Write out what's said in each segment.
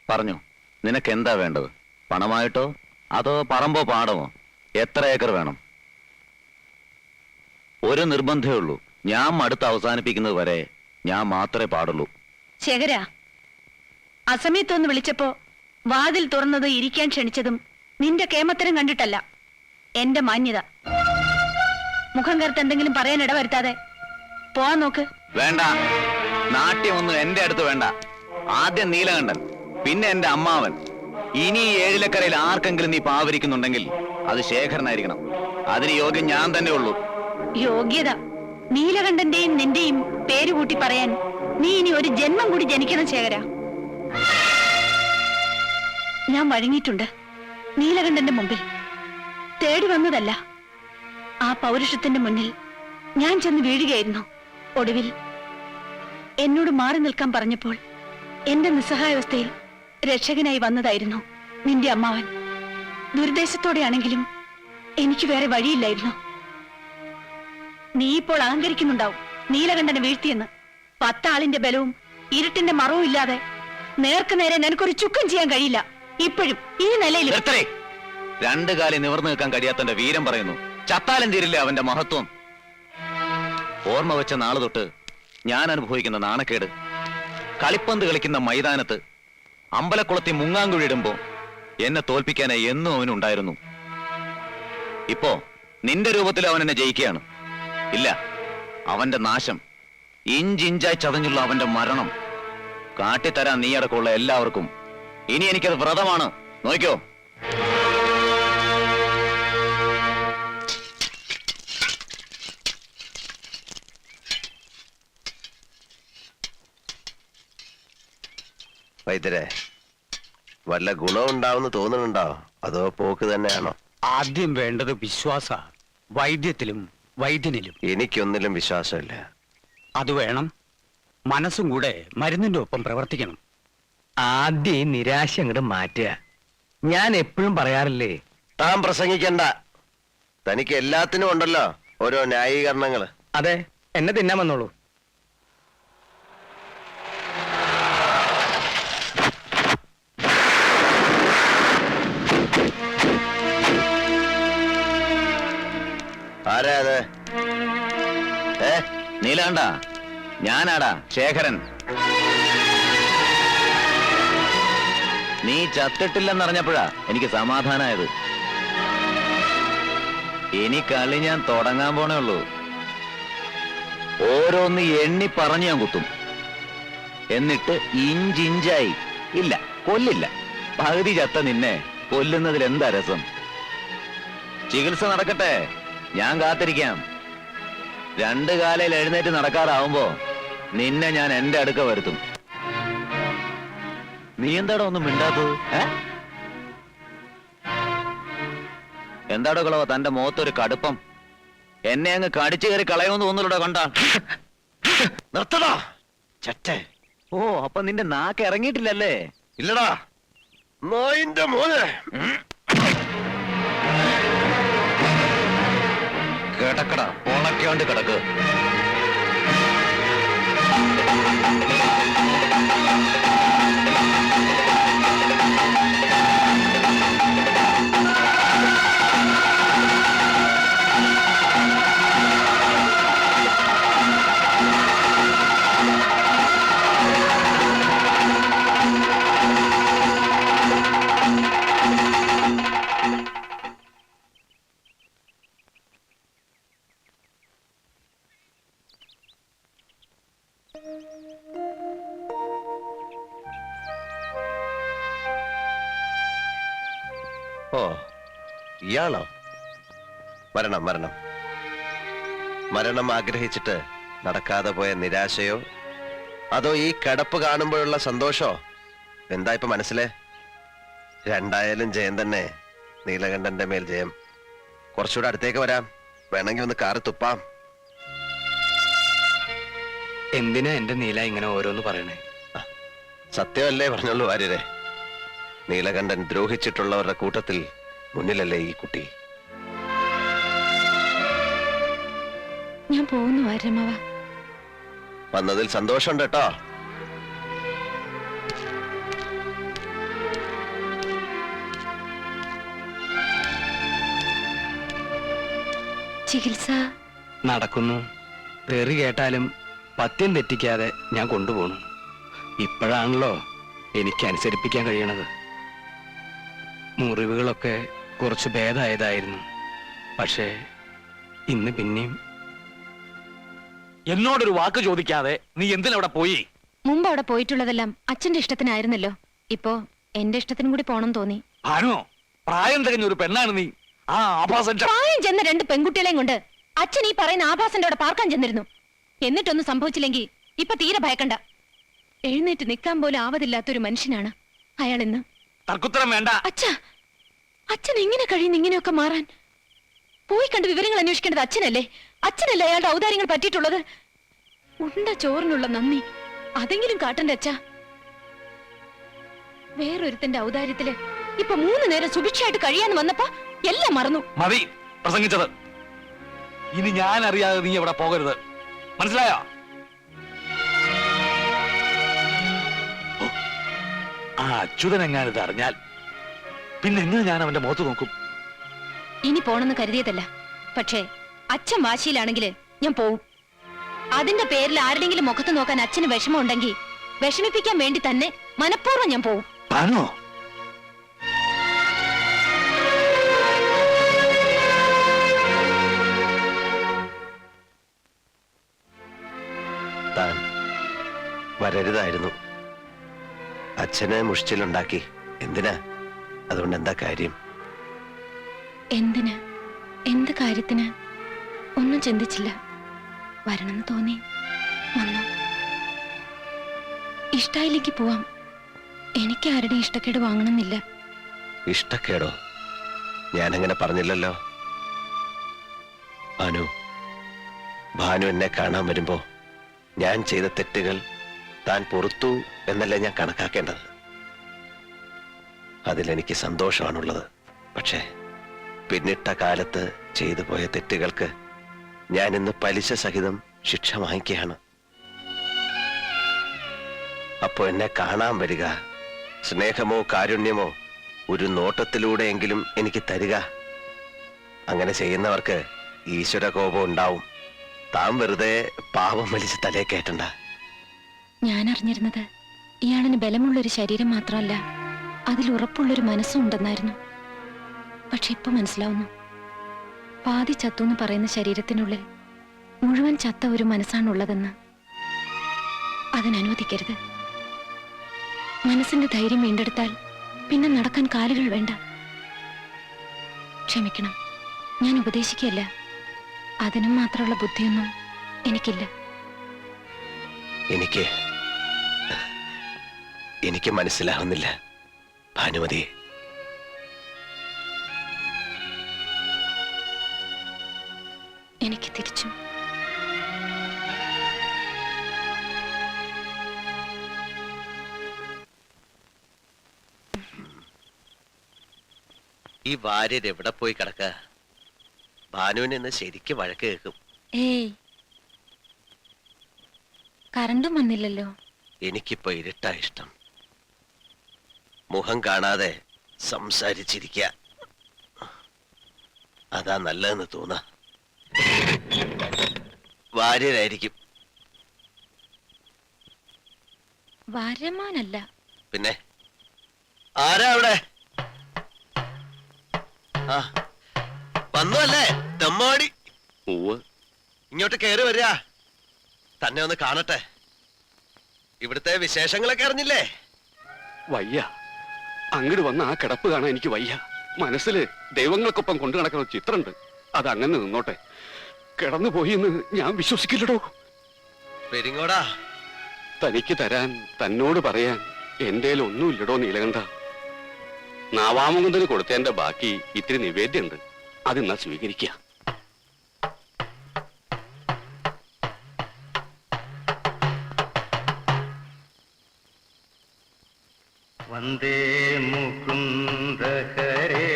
പറഞ്ഞു. നിനക്ക് എന്താ വേണ്ടത്? പണമായിട്ടോ അതോ പറമ്പോ പാടമോ? എത്ര ഏക്കർ വേണം? ഒരു നിർബന്ധമേ ഉള്ളൂ, ഞാൻ മടുത്ത് അവസാനിപ്പിക്കുന്നത് വരെ ഞാൻ മാത്രമേ പാടുള്ളൂ. ശേഖര, അസമയത്തൊന്ന് വിളിച്ചപ്പോ വാതിൽ തുറന്നത് ഇരിക്കാൻ ക്ഷണിച്ചതും നിന്റെ കേമത്തരം കണ്ടിട്ടല്ല, എന്റെ മാന്യത. മുഖം കറുത്ത് എന്തെങ്കിലും പറയാൻ ഇടവരുത്താതെ പോവാൻ നോക്ക്. വേണ്ട, നാട്യമൊന്നും എന്റെ അടുത്ത് വേണ്ട. ആദ്യം നീലകണ്ഠൻ, പിന്നെ എന്റെ അമ്മാവൻ. ഇനി ഈ ഏഴിലക്കരയിൽ ആർക്കെങ്കിലും നീ പാവരിക്കുന്നുണ്ടെങ്കിൽ അത് ശേഖരനായിരിക്കണം. അതിന് യോഗ്യം ഞാൻ തന്നെ ഉള്ളൂ. യോഗ്യത? നീലകണ്ഠന്റെയും നിന്റെയും പേര് കൂട്ടി പറയാൻ നീ ഇനി ഒരു ജന്മം കൂടി ജനിക്കണം ശേഖര. ഞാൻ വഴങ്ങിയിട്ടുണ്ട് നീലകണ്ഠന്റെ മുമ്പിൽ. തേടി വന്നതല്ല, ആ പൗരുഷത്തിന്റെ മുന്നിൽ ഞാൻ ചെന്ന് വീഴുകയായിരുന്നു. ഒടുവിൽ എന്നോട് മാറി നിൽക്കാൻ പറഞ്ഞപ്പോൾ എന്റെ നിസ്സഹായാവസ്ഥയിൽ രക്ഷകനായി വന്നതായിരുന്നു നിന്റെ അമ്മാവൻ. ദുരുദ്ദേശത്തോടെയാണെങ്കിലും എനിക്ക് വേറെ വഴിയില്ലായിരുന്നു. നീ ഇപ്പോൾ അഹങ്കരിക്കുന്നുണ്ടാവും നീലകണ്ഠനെ വീഴ്ത്തിയെന്ന്. 10 ആളിന്റെ ബലവും ഇരുട്ടിന്റെ മറവും ഇല്ലാതെ നേർക്ക് നേരെ നിനക്കൊരു ചുക്കം ചെയ്യാൻ കഴിയില്ല. ഇപ്പോഴും ഈ നിലയിൽ 2 കാലി നിവർന്നു നിൽക്കാൻ കഴിയാത്തന്റെ വീരം പറയുന്നു. ചത്താലും തീരില്ല അവന്റെ മഹത്വം. ഓർമ്മ വെച്ച നാളെ തൊട്ട് ഞാൻ അനുഭവിക്കുന്ന നാണക്കേട്. കളിപ്പന്ത് കളിക്കുന്ന മൈതാനത്ത് അമ്പലക്കുളത്തി മുങ്ങാങ്കുഴിയിടുമ്പോ എന്നെ തോൽപ്പിക്കാനായി എന്നും അവനുണ്ടായിരുന്നു. ഇപ്പോ നിന്റെ രൂപത്തിൽ അവൻ എന്നെ ജയിക്കുകയാണ്. ഇല്ല, അവന്റെ നാശം, ഇഞ്ചിഞ്ചായി ചതഞ്ഞുള്ള അവന്റെ മരണം കാട്ടിത്തരാൻ നീ അടക്കമുള്ള എല്ലാവർക്കും. ഇനി എനിക്കത് വ്രതമാണ്. നോക്കിയോ? വൈദ്യരെ, വല്ല ഗുണമുണ്ടാവുമെന്ന് തോന്നുന്നുണ്ടോ, അതോ പോക്ക് തന്നെയാണോ? ആദ്യം വേണ്ടത് വിശ്വാസ, വൈദ്യത്തിലും വൈദ്യനിലും. എനിക്കൊന്നിലും വിശ്വാസമില്ല. അത് വേണം. മനസ്സും കൂടെ മരുന്നിന്റെ ഒപ്പം പ്രവർത്തിക്കണം. ആദ്യം ഈ നിരാശ അങ്ങോട്ട് മാറ്റുക. ഞാൻ എപ്പോഴും പറയാറില്ലേ, താൻ പ്രസംഗിക്കണ്ട. തനിക്ക് എല്ലാത്തിനും ഉണ്ടല്ലോ ഓരോ ന്യായീകരണങ്ങള്. അതെ, എന്നെ തിന്നാൻ വന്നോളൂ. ആരാ അത്? നീലാണ്ട, ഞാനാടാ ശേഖരൻ. നീ ചത്തിട്ടില്ലെന്നറിഞ്ഞപ്പോഴാ എനിക്ക് സമാധാനായത്. ഇനി കളി ഞാൻ തുടങ്ങാൻ പോണേ ഉള്ളൂ. ഓരോന്ന് എണ്ണി പറഞ്ഞു ഞാൻ കുത്തും. എന്നിട്ട് ഇഞ്ചിഞ്ചായി. ഇല്ല, കൊല്ലില്ല. പകുതി ചത്ത നിന്നെ കൊല്ലുന്നതിൽ എന്താ രസം? ചികിത്സ നടക്കട്ടെ, ഞാൻ കാത്തിരിക്കാം. 2 കാലയിൽ എഴുന്നേറ്റ് നടക്കാറാവുമ്പോ നിന്നെ ഞാൻ എന്റെ അടുക്ക വരുത്തും. നീ എന്താടോ ഒന്നും മിണ്ടാത്തത്? എന്താടോ കളവ തന്റെ മുഖത്തൊരു കടുപ്പം? എന്നെ അങ്ങ് കടിച്ചു കയറി കളയുമെന്ന് തോന്നുന്നുണ്ടോ? കണ്ട നിർത്തടാ ചട്ടേ. ഓ, അപ്പൊ നിന്റെ നാക്ക് ഇറങ്ങിയിട്ടില്ലല്ലേ? ഇല്ലടാ നായിന്റെ മോനെ. കിടക്കട, ഉണക്കാണ്ട് കിടക്ക്. ഓ, ഇയാളോ? മരണം മരണം മരണം ആഗ്രഹിച്ചിട്ട് നടക്കാതെ പോയ നിരാശയോ അതോ ഈ കിടപ്പ് കാണുമ്പോഴുള്ള സന്തോഷോ? എന്താ ഇപ്പൊ മനസ്സിലെ? രണ്ടായാലും ജയം തന്നെ. നീലകണ്ഠന്റെ മേൽ ജയം. കുറച്ചുകൂടെ അടുത്തേക്ക് വരാം, വേണമെങ്കിൽ ഒന്ന് കാറ് തുപ്പാം. എന്തിനാ എന്റെ നീല ഇങ്ങനെ ഓരോന്ന് പറയണേ? സത്യമല്ലേ പറഞ്ഞുള്ളൂ വാര്യരെ. നീലകണ്ഠൻ ദ്രോഹിച്ചിട്ടുള്ളവരുടെ കൂട്ടത്തിൽ മുന്നിലല്ലേ ഈ കുട്ടി? ഞാൻ പോകുന്നു വാര്യമാവ. വന്നതിൽ സന്തോഷമുണ്ട് കേട്ടോ. ചികിത്സ നടക്കുന്നു. തെറി കേട്ടാലും പത്യം തെറ്റിക്കാതെ ഞാൻ കൊണ്ടുപോകണം. ഇപ്പോഴാണല്ലോ എനിക്ക് അനുസരിപ്പിക്കാൻ കഴിയണത്. മുറിവുകളൊക്കെ കുറച്ച് ഭേദമായതായിരുന്നു. പക്ഷേ ഇന്ന് പിന്നെയും. എന്നോടൊരു വാക്ക് ചോദിക്കാതെ നീ എന്തിനവിടെ പോയി? മുമ്പ് അവിടെ പോയിട്ടുള്ളതെല്ലാം അച്ഛന്റെ ഇഷ്ടത്തിനായിരുന്നല്ലോ. ഇപ്പോ എന്റെ ഇഷ്ടത്തിനും കൂടി പോണം തോന്നി. ഭാനു, പ്രായം തികഞ്ഞ ഒരു പെണ്ണാണ് നീ. ആ ആഭാസൻ പ്രായം ചെന്ന 2 പെൺകുട്ടികളെയും കൊണ്ട് അച്ഛൻ ഈ പറയുന്ന ആഭാസന്റെ അവിടെ പാർക്കാൻ ചെന്നിരുന്നു. എന്നിട്ടൊന്നും സംഭവിച്ചില്ലെങ്കിൽ ഇപ്പൊ തീരെ ഭയക്കണ്ട. എഴുന്നേറ്റ് നിൽക്കാൻ പോലും ആവതില്ലാത്തൊരു മനുഷ്യനാണ് അയാൾ ഇന്ന്. തർക്കുത്തരം വേണ്ട. അച്ഛൻ എങ്ങനെ കഴിയുന്നു ഇങ്ങനെയൊക്കെ മാറാൻ? പോയി കണ്ട് വിവരങ്ങൾ അന്വേഷിക്കേണ്ടത് അച്ഛനല്ലേ? അച്ഛനല്ലേ അയാളുടെ ഔദാര്യങ്ങൾ പറ്റിയിട്ടുള്ളത്? ഉണ്ട ചോറിനുള്ള നന്ദി അതെങ്കിലും കാട്ടണ്ടേ അച്ഛാ? വേറൊരുത്തന്റെ ഔദാര്യത്തില് ഇപ്പൊ 3 നേരം സുഭിക്ഷയായിട്ട് കഴിയാന്ന് വന്നപ്പോ എല്ലാം മറന്നു. മതി പ്രസംഗിച്ചത്. ഇനി ഞാൻ അറിയാതെ നീ എവിടെ പോകരുത്, മനസ്സിലായോ? ആ അച്യുതൻ എങ്ങാനിത് അറിഞ്ഞാൽ പിന്നെ എങ്ങനെ ഞാൻ അവന്റെ മുഖത്ത് നോക്കും? ഇനി പോണെന്ന് കരുതിയതല്ല. പക്ഷേ അച്ഛൻ വാശിയിലാണെങ്കില് ഞാൻ പോവും. അതിന്റെ പേരിൽ ആരുടെങ്കിലും മുഖത്ത് നോക്കാൻ അച്ഛന് വിഷമം ഉണ്ടെങ്കിൽ വിഷമിപ്പിക്കാൻ വേണ്ടി തന്നെ മനഃപൂർവ്വം ഞാൻ പോവും. ആണോ? താൻ വരരുതായിരുന്നു. അച്ഛനെ മുഷിച്ചിലുണ്ടാക്കി. എന്തിനാ? അതുകൊണ്ട് എന്താ കാര്യം? എന്തിന്? എന്ത് കാര്യത്തിന്? ഒന്നും ചിന്തിച്ചില്ല. വരണമെന്ന് തോന്നി വന്നു. ഇഷ്ടായില്ലെങ്കിൽ പോവാം. എനിക്ക് ആരുടെ ഇഷ്ടക്കേട് വാങ്ങണമെന്നില്ല. ഇഷ്ടക്കേടോ? ഞാനങ്ങനെ പറഞ്ഞില്ലല്ലോ. ഭാനു എന്നെ കാണാൻ വരുമ്പോ ഞാൻ ചെയ്ത തെറ്റുകൾ താൻ പൊറുത്തു എന്നല്ല ഞാൻ കണക്കാക്കേണ്ടത്. അതിലെനിക്ക് സന്തോഷമാണുള്ളത്. പക്ഷേ പിന്നിട്ട കാലത്ത് ചെയ്തു പോയ തെറ്റുകൾക്ക് ഞാൻ ഇന്ന് പലിശ സഹിതം ശിക്ഷ വാങ്ങിക്കുകയാണ്. അപ്പോ എന്നെ കാണാൻ വരിക, സ്നേഹമോ കാരുണ്യമോ ഒരു നോട്ടത്തിലൂടെയെങ്കിലും എനിക്ക് തരിക. അങ്ങനെ ചെയ്യുന്നവർക്ക് ഈശ്വര കോപം ഉണ്ടാവും. താൻ വെറുതെ പാപം വലിച്ച് തലേ കയറ്റണ്ട. ഞാൻ അറിഞ്ഞിരുന്നത് ഇയാളിന് ബലമുള്ളൊരു ശരീരം മാത്രമല്ല, അതിൽ ഉറപ്പുള്ളൊരു മനസ്സും ഉണ്ടെന്നായിരുന്നു. പക്ഷെ ഇപ്പൊ മനസ്സിലാവുന്നു, പാതി ചത്തു എന്ന് പറയുന്ന ശരീരത്തിനുള്ളിൽ മുഴുവൻ ചത്ത ഒരു മനസ്സാണുള്ളതെന്ന്. അതിനനുവദിക്കരുത്. മനസ്സിന്റെ ധൈര്യം വീണ്ടെടുത്താൽ പിന്നെ നടക്കാൻ കാലുകൾ വേണ്ട. ക്ഷമിക്കണം, ഞാൻ ഉപദേശിക്കല്ല. അതിനും മാത്രമുള്ള ബുദ്ധിയൊന്നും എനിക്കില്ല. എനിക്ക് മനസ്സിലാവുന്നില്ല ഭാനുമതി. എനിക്ക് തിരിച്ചും. ഈ ഭാര്യർ എവിടെ പോയി കിടക്ക? ഭാനുവിന് ഇന്ന് ശരിക്കും വഴക്ക് കേൾക്കും. ഏയ്, കറണ്ടും വന്നില്ലല്ലോ. എനിക്കിപ്പോ ഇരുട്ടാ ഇഷ്ടം. മുഖം കാണാതെ സംസാരിച്ചിരിക്ക, അതാ നല്ലതെന്ന് തോന്നാ. ഭാര്യരായിരിക്കും. വാര്യമാനല്ല. പിന്നെ ആരാ അവിടെ? ആ വന്നു അല്ലേ തെമ്മാടി? ഇങ്ങോട്ട് കയറി വരിക. തന്നെ ഒന്ന് കാണട്ടെ. ഇവിടുത്തെ വിശേഷങ്ങളൊക്കെ അറിഞ്ഞില്ലേ? വയ്യ, അങ്ങോട്ട് വന്ന ആ കിടപ്പ് കാണാൻ എനിക്ക് വയ്യ. മനസ്സില് ദൈവങ്ങൾക്കൊപ്പം കൊണ്ടു നടക്കുന്ന ചിത്രമുണ്ട്. അത് അങ്ങനെ നിന്നോട്ടെ. കിടന്നു പോയി എന്ന് ഞാൻ വിശ്വസിക്കില്ലടോ. പെരിങ്ങോടാ, തനിക്ക് തരാൻ, തന്നോട് പറയാൻ എന്റെ ഒന്നുമില്ലടോ നീലകണ്ഠ. നാവാമുകുന്ദന് കൊടുത്തതിന്റെ ബാക്കി ഇത്തിരി നിവേദ്യമുണ്ട്. അതിന്നാ സ്വീകരിക്കുക. വന്ദേ മുകുന്ദ ഹരേ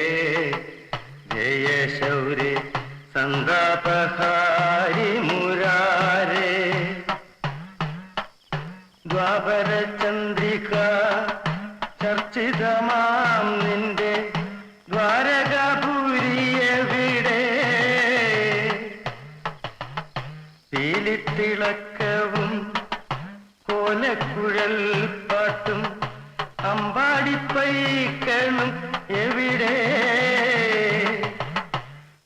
ജയ ശൗരേ സന്താപഹാരി മുരാരേ ദ്വാപര ചന്ദ്രിക ചർച്ചിതമാം നിന്റെ ദ്വാരകാപുരിയെവിടെ കിളിത്തിളക്കവും കോലക്കുഴൽ പാട്ടും അമ്പാടിപ്പൈക്കളും എവിടെ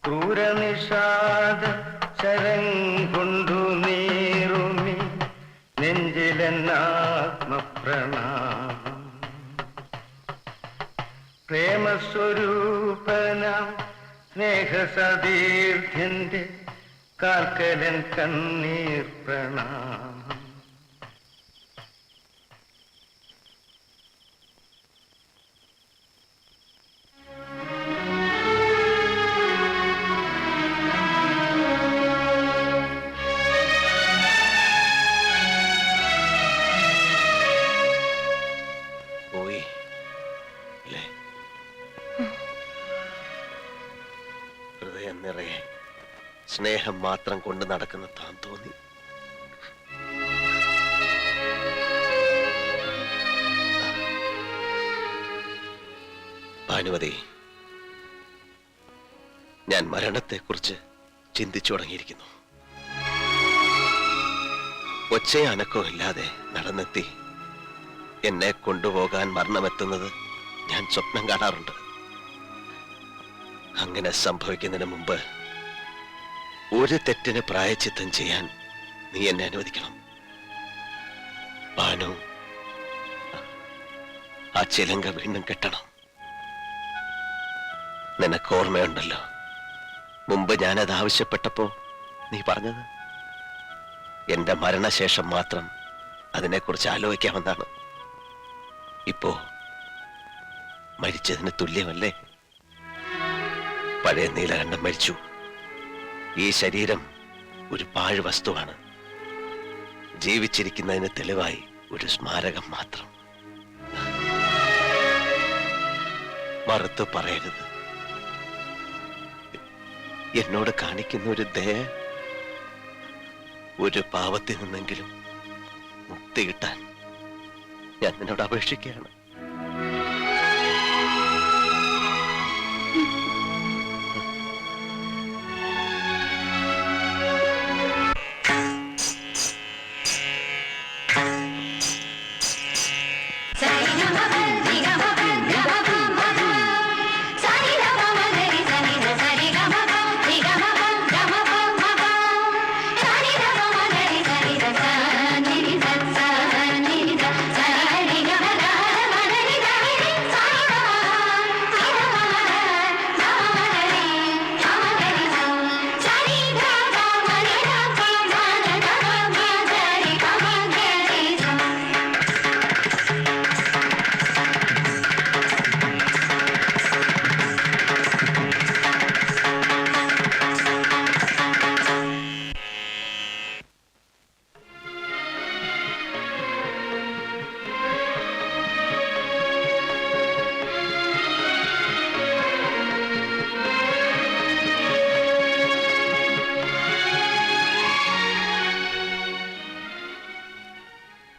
ക്രൂരനിഷാദ ശരം കൊണ്ടു നീറുമി നെഞ്ചിലെന്നാത്മപ്രണാമം പ്രേമസ്വരൂപനാം സ്നേഹസതീർത്ഥ്യന്റെ കാൽക്കലൻ കണ്ണീർ പ്രണാമം. പോയി അല്ലേ? ഹൃദയം നിറയെ സ്നേഹം മാത്രം കൊണ്ട് നടക്കുന്ന താൻ തോന്നി. ഭാനുമതി, ഞാൻ മരണത്തെക്കുറിച്ച് ചിന്തിച്ചു തുടങ്ങിയിരിക്കുന്നു. ഒച്ചയും അനക്കവും ഇല്ലാതെ നടന്നെത്തി എന്നെ കൊണ്ടുപോകാൻ മരണമെത്തുന്നത് ഞാൻ സ്വപ്നം കാണാറുണ്ട്. അങ്ങനെ സംഭവിക്കുന്നതിന് മുമ്പ് ഒരു തെറ്റിന് പ്രായച്ചിത്തം ചെയ്യാൻ നീ എന്നെ അനുവദിക്കണം. ഭാനു, ആ ചിലങ്ക വീണ്ടും കെട്ടണം. നിനക്ക് ഓർമ്മയുണ്ടല്ലോ, മുമ്പ് ഞാനത് ആവശ്യപ്പെട്ടപ്പോ നീ പറഞ്ഞത് എന്റെ മരണശേഷം മാത്രം അതിനെക്കുറിച്ച് ആലോചിക്കാമെന്നാണ്. ഇപ്പോ മരിച്ചതിന് തുല്യമല്ലേ? പഴയ നീലകണ്ഠൻ മരിച്ചു. ഈ ശരീരം ഒരു പാഴ് വസ്തുവാണ്. ജീവിച്ചിരിക്കുന്നതിന് തെളിവായി ഒരു സ്മാരകം മാത്രം. മറുത്തു പറയരുത്. എന്നോട് കാണിക്കുന്ന ഒരു ദയ, ഒരു പാവത്തിൽ നിന്നെങ്കിലും മുക്തി കിട്ടാൻ ഞാൻ നിന്നോട് അപേക്ഷിക്കുകയാണ്.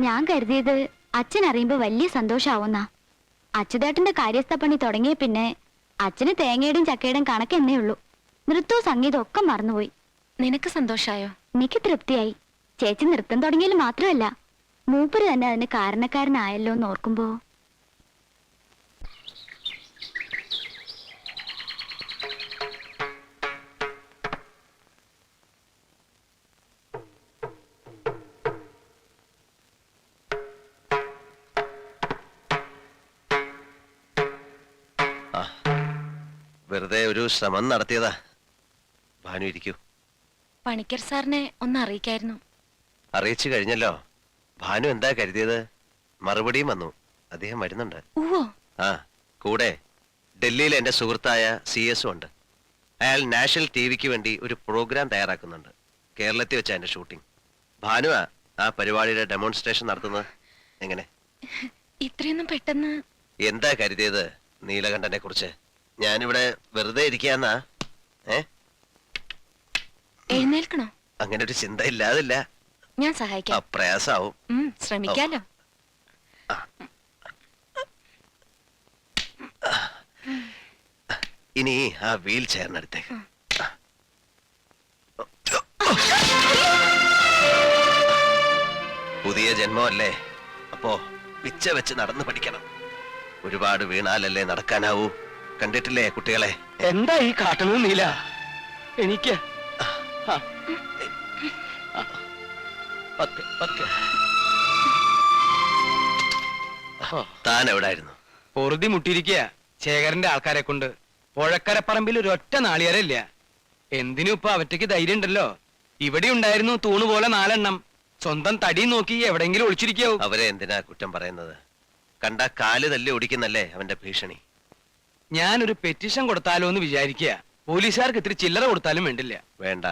ഞാൻ കരുതിയത് അച്ഛൻ അറിയുമ്പോ വലിയ സന്തോഷാവുന്ന. അച്യുതേട്ടന്റെ കാര്യസ്ഥ പണി തുടങ്ങിയ പിന്നെ അച്ഛന് തേങ്ങയുടെയും ചക്കയുടെയും കണക്കെന്നേ ഉള്ളൂ. നൃത്തവും സംഗീതവും ഒക്കെ മറന്നുപോയി. നിനക്ക് സന്തോഷായോ? എനിക്ക് തൃപ്തിയായി. ചേച്ചി നൃത്തം തുടങ്ങിയാൽ മാത്രമല്ല, മൂപ്പര് തന്നെ അതിന് കാരണക്കാരനായല്ലോ എന്ന് ഓർക്കുമ്പോ. വെറുതെ ഒരു ശ്രമം നടത്തിയതാ. ഭാനു, ഇരിക്കൂ. പണിക്കർ സാറിനെ ഒന്ന് അറിയിക്കായിരുന്നു. അറിയിച്ചു കഴിഞ്ഞല്ലോ. ഭാനു എന്താ കരുതിയത്? മറുപടിയും വന്നു. അദ്ദേഹം വരുന്നുണ്ട്. ഓ, ആ, കൂടെ ഡൽഹിയിൽ എന്റെ സുഹൃത്തായ CS ഉണ്ട്. അയാൾ നാഷണൽ TVക്ക് വേണ്ടി ഒരു പ്രോഗ്രാം തയ്യാറാക്കുന്നുണ്ട്. കേരളത്തിൽ വെച്ചാ എന്റെ ഷൂട്ടിംഗ്. ഭാനുവാ ആ പരിപാടിയുടെ ഡെമോൺസ്ട്രേഷൻ നടത്തുന്നത്. എങ്ങനെ? ഇത്രയൊന്നും പെട്ടെന്ന്. എന്താ കരുതിയത് നീലകണ്ഠനെ കുറിച്ച്? ഞാനിവിടെ വെറുതെ ഇരിക്കാന്നാ? എഴുന്നേൽക്കണോ? അങ്ങനെ ഒരു ചിന്ത ഇല്ലാതില്ല. ഞാൻ സഹായിക്കാം. പ്രയാസാവും. ശ്രമിക്കാലോ. ഇനി ആ വീൽ ചെയറിനടുത്തേക്ക്. പുതിയ ജന്മമല്ലേ, അപ്പോ പിച്ച വെച്ച് നടന്നു പഠിക്കണം. ഒരുപാട് വീണാലല്ലേ നടക്കാനാവൂ. കണ്ടിട്ടില്ലേ കുട്ടികളെ? എന്താ ഈ കാട്ടണത് നീല? എനിക്ക് താൻ എവിടായിരുന്നു? പൊറുതി മുട്ടിയിരിക്കുക ശേഖരന്റെ ആൾക്കാരെ കൊണ്ട്. പുഴക്കരപ്പറമ്പിൽ ഒരൊറ്റ നാളികേരമില്ല. എന്തിനും ഇപ്പൊ അവറ്റയ്ക്ക് ധൈര്യം ഉണ്ടല്ലോ. ഇവിടെ ഉണ്ടായിരുന്നു തൂണ് പോലെ 4 എണ്ണം. സ്വന്തം തടി നോക്കി എവിടെങ്കിലും ഒളിച്ചിരിക്കാവും. അവരെ എന്തിനാ കുറ്റം പറയുന്നത്? കണ്ട കാല് തല്ലി ഓടിക്കുന്നല്ലേ അവന്റെ ഭീഷണി. ഞാനൊരു പെറ്റീഷൻ കൊടുത്താലോ എന്ന് വിചാരിക്കുക. പോലീസുകാർക്ക് ഇത്തിരി ചില്ലറ കൊടുത്താലും വേണ്ടില്ല. വേണ്ട,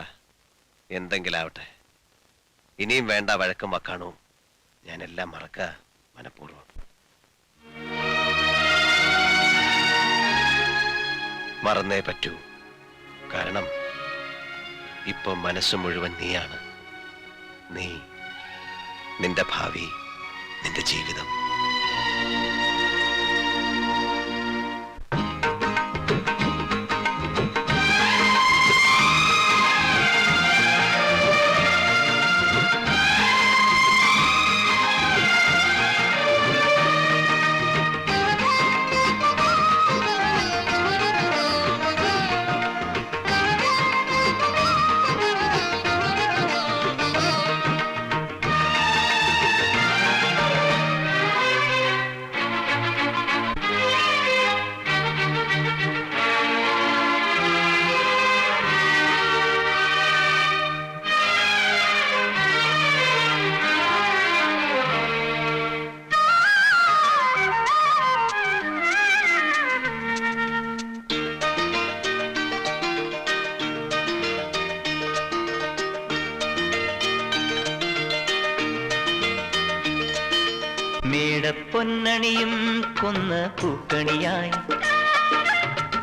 എന്തെങ്കിലും ആവട്ടെ. ഇനിയും വേണ്ട വഴക്കും വക്കാണോ. ഞാനെല്ലാം മറക്ക മനഃപൂർവ്വം. മറന്നേ പറ്റൂ. കാരണം ഇപ്പൊ മനസ്സ് മുഴുവൻ നീയാണ്. നീ, നിന്റെ ഭാവി, നിന്റെ ജീവിതം. മേടപ്പൊന്നണിയും കൊന്ന പൂക്കണിയായി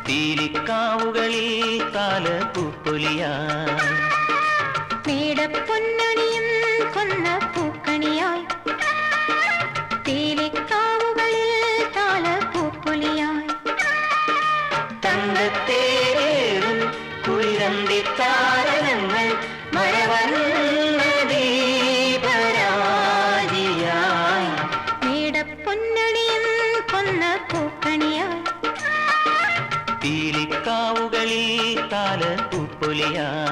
തീലിക്കാവുകളിൽ താലപ്പൂപ്പൊലിയായി. മേടപ്പൊന്നണിയും കൊന്ന പൂക്കണിയായി തേലിക്കാവുകളിൽ താലപ്പൂപ്പൊലിയായി. തങ്കത്തേറും കുളിരന്തി താരകങ്ങൾ മഴവന്ന ദീപരാജിയായി. മേടപ്പൊന്നണിയും കൊന്ന പൂക്കണിയായി തീലിക്കാവുകളിൽ താലപ്പൂപ്പൊലിയായി.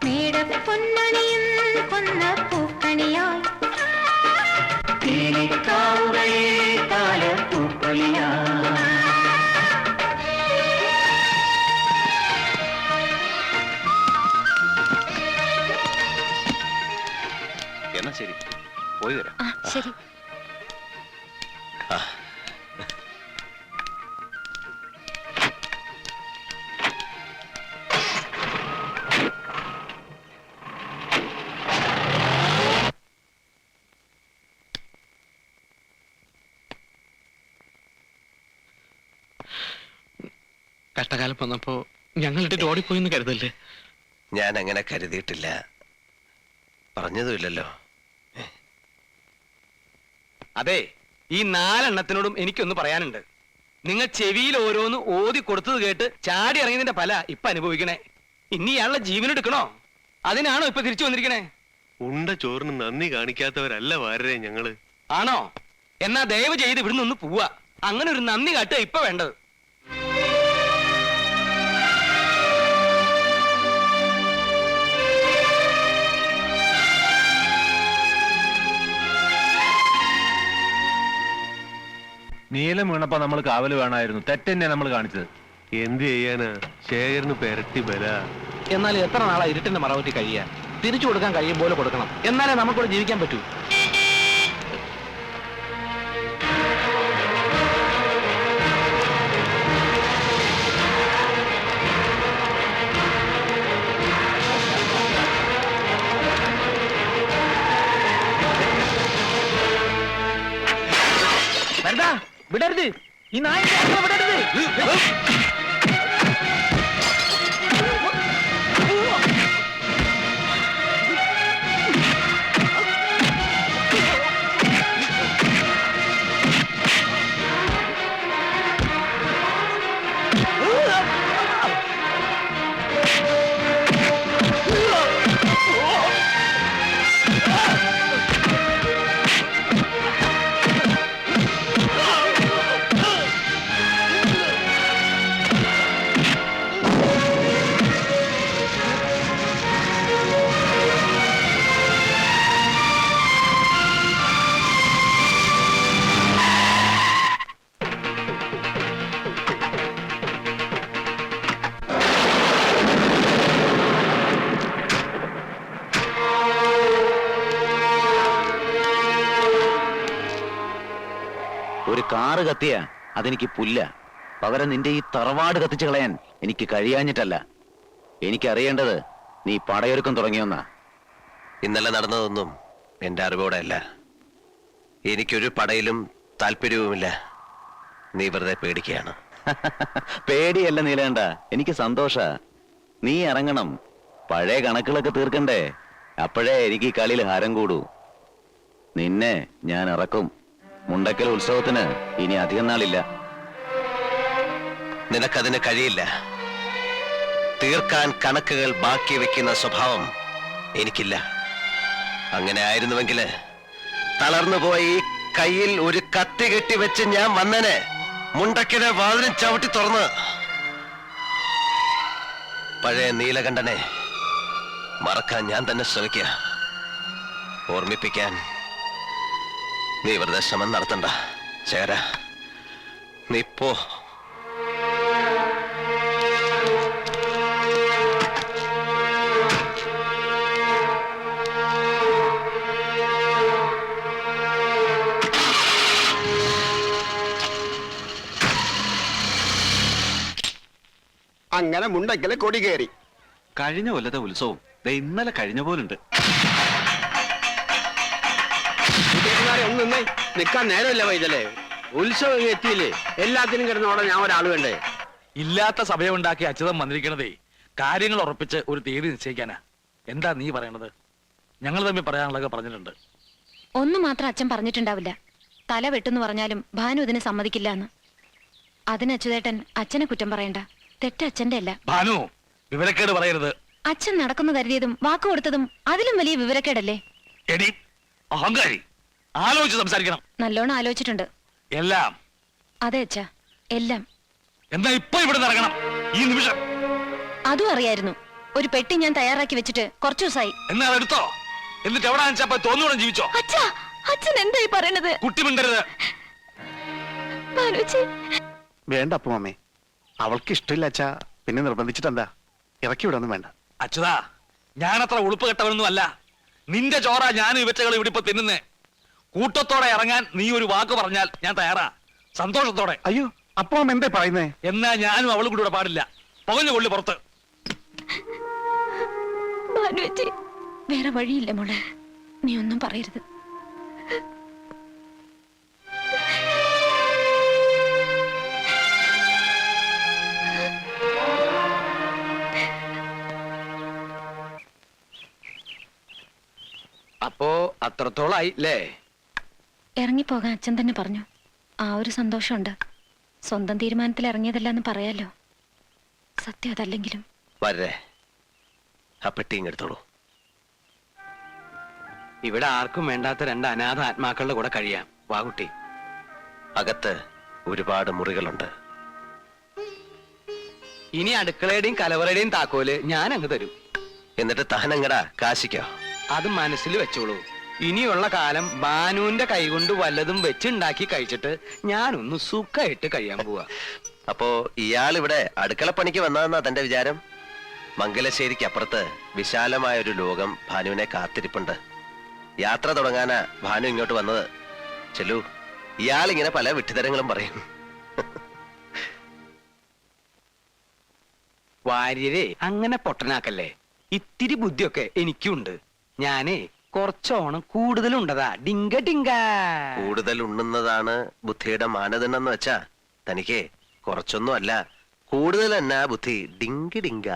മേടപ്പൊന്നണിയും കൊന്ന പൂക്കണിയായി തീലിക്കാവുകളിൽ താലപ്പൂപ്പൊലിയായി. എന്നാ ശരി, പോയി വരാം. ആ ശരി. ആ, കഷ്ടകാലം വന്നപ്പോ ഞങ്ങളിട്ട് ഓടിപ്പോയിന്ന് കരുതല്ലേ? ഞാൻ അങ്ങനെ കരുതിയിട്ടില്ല, പറഞ്ഞതുമില്ലല്ലോ. അതെ, ഈ 4 എണ്ണത്തിനോടും എനിക്കൊന്ന് പറയാനുണ്ട്. നിങ്ങൾ ചെവിയിൽ ഓരോന്ന് ഓതി കൊടുത്തത് കേട്ട് ചാടി ഇറങ്ങിയതിന്റെ ഫല ഇപ്പൊ അനുഭവിക്കണേ. ഇനി ഇയാളുടെ ജീവൻ എടുക്കണോ? അതിനാണോ ഇപ്പൊ തിരിച്ചു വന്നിരിക്കണേ? ഉണ്ട ചോറിന് നന്ദി കാണിക്കാത്തവരല്ല വാരരെ ഞങ്ങള്. ആണോ? എന്നാ ദയവ് ചെയ്ത് ഇവിടുന്ന് ഒന്ന് പോവാ. അങ്ങനെ ഒരു നന്ദി കാട്ടുക ഇപ്പൊ വേണ്ടത്. നീലം വീണപ്പോ നമ്മൾ കാവല് വേണമായിരുന്നു. തെറ്റന്നെ നമ്മൾ കാണിച്ചത്. എന്ത് ചെയ്യാനാ, ശേഖരന് പെരട്ടി ബല. എന്നാൽ എത്ര നാളാ ഇരുട്ടിന്റെ മറവറ്റി കഴിയാ? തിരിച്ചു കൊടുക്കാൻ കഴിയും പോലെ കൊടുക്കണം, എന്നാലേ നമുക്കിവിടെ ജീവിക്കാൻ പറ്റൂ. വിടരുത്, ഈ നായ വിടരുത്. ഒരു കാറ് കത്തിയ അതെനിക്ക് പുല്ല. പകരം നിന്റെ ഈ തറവാട് കത്തിച്ചു കളയാൻ എനിക്ക് കഴിയാഞ്ഞിട്ടല്ല. എനിക്കറിയേണ്ടത് നീ പടയൊരുക്കം തുടങ്ങിയൊന്നാ. ഇന്നലെ നടന്നതൊന്നും എന്റെ അറിവോടെ അല്ല. എനിക്കൊരു പടയിലും താല്പര്യവുമില്ല. നീ വെറുതെ പേടിക്കുകയാണ്. പേടിയല്ല നീലേണ്ട, എനിക്ക് സന്തോഷ. നീ ഇറങ്ങണം, പഴയ കണക്കുകളൊക്കെ തീർക്കണ്ടേ. അപ്പോഴേ എനിക്ക് ഈ കളിയിൽ ഹാരം കൂടൂ. നിന്നെ ഞാൻ ഇറക്കും. മുണ്ടക്കൽ ഉത്സവത്തിന് ഇനി അധികം നാളില്ല. നിനക്കതിന് കഴിയില്ല. തീർക്കാൻ കണക്കുകൾ ബാക്കി വെക്കുന്ന സ്വഭാവം എനിക്കില്ല. അങ്ങനെ ആയിരുന്നുവെങ്കിൽ തളർന്നുപോയി കയ്യിൽ ഒരു കത്തി കെട്ടി വെച്ച് ഞാൻ വന്നനെ മുണ്ടക്കിലെ വാതിലും ചവിട്ടി തുറന്ന്. പഴയ നീലകണ്ഠനെ മറക്കാൻ ഞാൻ തന്നെ ശ്രമിക്കുക. ഓർമ്മിപ്പിക്കാൻ നീ വെറുതെ ശ്രമം നടത്തണ്ട ശേഖര. നീ പോ. അങ്ങനെ മുണ്ടക്കല് കൊടി കയറി. കഴിഞ്ഞ കൊല്ലത്തെ ഉത്സവം ഇന്നലെ കഴിഞ്ഞ പോലുണ്ട്. ഒന്ന് നിന്നേ, നിക്കാൻ നേരമില്ല വൈദ്യല്ലേ. ഉത്സവം എത്തിയില്ലേ, എല്ലാത്തിനും കിടന്നോടെ ഞാൻ ഒരാൾ വേണ്ടേ? ഇല്ലാത്ത സഭയുണ്ടാക്കി അച്യുതം വന്നിരിക്കണതേ കാര്യങ്ങൾ ഉറപ്പിച്ച് ഒരു തീയതി നിശ്ചയിക്കാനാ. എന്താ നീ പറയണത്? ഞങ്ങൾ തമ്മിൽ പറയാനുള്ളതൊക്കെ പറഞ്ഞിട്ടുണ്ട്. ഒന്നു മാത്രം അച്ഛൻ പറഞ്ഞിട്ടുണ്ടാവില്ല. തല വെട്ടെന്ന് പറഞ്ഞാലും ഭാനു ഇതിന് സമ്മതിക്കില്ല എന്ന്. അതിന് അച്യുതേട്ടൻ അച്ഛനെ കുറ്റം പറയണ്ട. തെറ്റ് അച്ഛന്റെ അല്ല. ഭാനു, വിവരക്കേട് പറയരുത്. അച്ഛൻ നടക്കുന്നു കരുതിയതും വാക്ക് കൊടുത്തതും അതിലും വലിയ വിവരക്കേടല്ലേ? എടി അഹങ്കാരി, ആലോചിച്ച് സംസാരിക്കണം. നല്ലോണം ആലോചിച്ചിട്ടുണ്ട്. എല്ലാം. അതെ അച്ഛാ, എല്ലാം. എന്താ ഇപ്പൊ ഇവിടെ ഇറങ്ങണം ഈ നിമിഷം? അതും അറിയായിരുന്നു. ഒരു പെട്ടി ഞാൻ തയ്യാറാക്കി വെച്ചിട്ട് കുറച്ചു ദിവസമായി. എന്നാ അതെടുത്തോ, എന്നിട്ട് എവിടെ വെച്ചപ്പോ തോന്നുകൂടെ ജീവിച്ചോ. അച്ഛാ, അച്ഛൻ എന്തായി പറയണത്? കുട്ടി മിണ്ടരുത്. വേണ്ട അപ്പുമ്മേ, അവൾക്ക് ഇഷ്ടമില്ല അച്ഛാ. പിന്നെ നിർബന്ധിച്ചിട്ടെന്താ? ഇറക്കി വിടൊന്നും വേണ്ട. അച്യുതാ, ഞാനത്ര ഉളുപ്പ് കെട്ടവനൊന്നും അല്ല. നിന്റെ ചോറ ഞാനും ഇവറ്റകൾ ഇവിടെ ഇപ്പൊ തിന്നുന്നേ. കൂട്ടത്തോടെ ഇറങ്ങാൻ നീ ഒരു വാക്ക് പറഞ്ഞാൽ ഞാൻ തയ്യാറാ, സന്തോഷത്തോടെ. അയ്യോ, അപ്പുമ്മ എന്തേ പറയുന്നേ? എന്നാ ഞാനും അവളും കൂടെ പാടില്ല. പുകഞ്ഞു കൊള്ളി പുറത്ത്. വേറെ വഴിയില്ല മോളെ, നീ ഒന്നും പറയരുത്. അപ്പോ അത്രത്തോളായില്ലേ? ഇറങ്ങിപ്പോകാൻ അച്ഛൻ തന്നെ പറഞ്ഞു. ആ ഒരു സന്തോഷമുണ്ട്. സ്വന്തം തീരുമാനത്തിൽ ഇറങ്ങിയതല്ല എന്ന് പറയാലോ. സത്യം അതല്ലെങ്കിലും. വരേ, ആ പെട്ടിയും എടുത്തോളൂ. ഇവിടെ ആർക്കും വേണ്ടാത്ത രണ്ട് അനാഥ ആത്മാക്കളുടെ കൂടെ കഴിയാം. വാ കുട്ടി. അകത്ത് ഒരുപാട് മുറികളുണ്ട്. ഇനി അടുക്കളയുടെയും കലവറയുടെയും താക്കോല് ഞാൻ അങ്ങ് തരും. എന്നിട്ട് താനെങ്ങടാ കാശിക്കോ? അത് മനസ്സിൽ വെച്ചോളൂ. ഇനിയുള്ള കാലം ബാനുവിന്റെ കൈകൊണ്ട് വല്ലതും വെച്ചുണ്ടാക്കി കഴിച്ചിട്ട് ഞാനൊന്ന് സുഖമായിട്ട് കഴിയാൻ പോവാ. അപ്പോ ഇയാൾ ഇവിടെ അടുക്കളപ്പണിക്ക് വന്നതെന്നാ തന്റെ വിചാരം? മംഗലശ്ശേരിക്ക് അപ്പുറത്ത് വിശാലമായ ഒരു ലോകം ഭാനുവിനെ കാത്തിരിപ്പുണ്ട്. യാത്ര തുടങ്ങാനാ ഭാനു ഇങ്ങോട്ട് വന്നത്. ചെല്ലു, ഇയാൾ ഇങ്ങനെ പല വിഡ്ഢിതരങ്ങളും പറയും. വാര്യരെ അങ്ങനെ പൊട്ടനാക്കല്ലേ. ഇത്തിരി ബുദ്ധിയൊക്കെ എനിക്കുണ്ട്. ഞാനേ കുറച്ചോണം കൂടുതലുണ്ടതാ. ഡിങ്ക ഡിങ്ക. കൂടുതൽ ഉണ്ണുന്നതാണ് ബുദ്ധിയുടെ മാനദണ്ഡം എന്ന് വെച്ചാ തനിക്ക് കുറച്ചൊന്നും അല്ല, കൂടുതൽ എന്നാ ബുദ്ധി. ഡിങ്കി ഡിങ്ക.